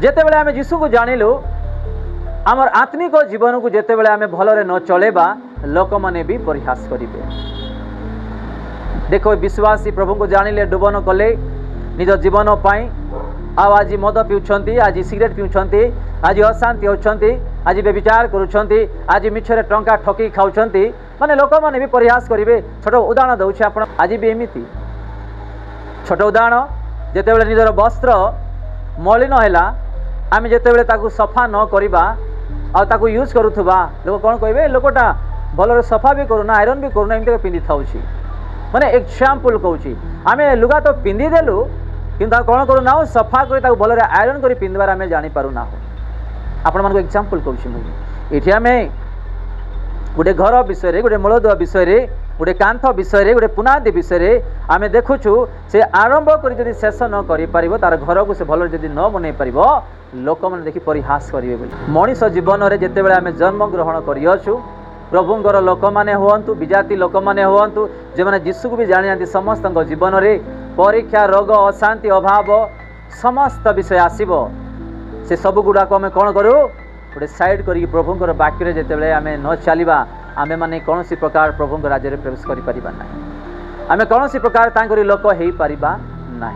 ଯେତେବେଳେ ଆମେ ଯୀଶୁକୁ ଜାଣିଲୁ आमर आत्मिक जीवन को जिते आम भलरे न चलेबा लोक मैंने भी परिहास करेंगे। देखो विश्वासी प्रभु को जानिले डुबन कले निज जीवन पाई आज मद पिउछंती, आज सिगरेट पिउछंती, आज अशांति होछंती, आज व्यभिचार करुछंती, आज मिछरे टंका ठकी खाउछंती, माने लोक मैंने भी परिहास करेंगे। छोट उदाहरण दउछि आपण, आज भी एमिति छोट उदाहरण जेतेबेले निजर वस्त्र मलिन हैला आम जेतेबेले ताकू सफा न करिबा आ ताकू यूज करूथबा लोक कोन कहबे लोकटा भलरे सफा भी करूना आयरन भी करूना एमते पिंदी थाउछि। माने एग्जांपल कहूछि आमे लुगा तो पिंदी देलु किंतु कोन करूना सफा करी ताकू भलरे आयरन करी पिंदबार आमे जानि पारुना। आपण मानको एग्जांपल कहूछि मु एठी आमे गोटे घर विषय रे, गोटे मूलदुआ विषय रे, गोटे कांथ विषय रे, गोटे पुनादी विषय रे आमे देखुछु से आरंभ करी जदि शेष न करि परिबो तार घर को से भलरे जदि न बनै परिबो लोक मैंने देखि परिहास करेंगे बोली। मनीष जीवन में जिते आम जन्म ग्रहण करियछु प्रभुंर लोक मैंने हुंतु, विजाति लोक मैंने हुंतु, जो मैंने यीशु को भी जानी समस्त जीवन में परीक्षा, रोग, अशांति, अभाव समस्त विषय आसब से सब गुड़ाक आम कौन करूँ गोटे साइड कर प्रभुंर वाक्य जिते आम न चलवा आम मैंने कौन प्रकार प्रभु राज्य में प्रवेश कर आम कौन प्रकार लोक हो पार ना।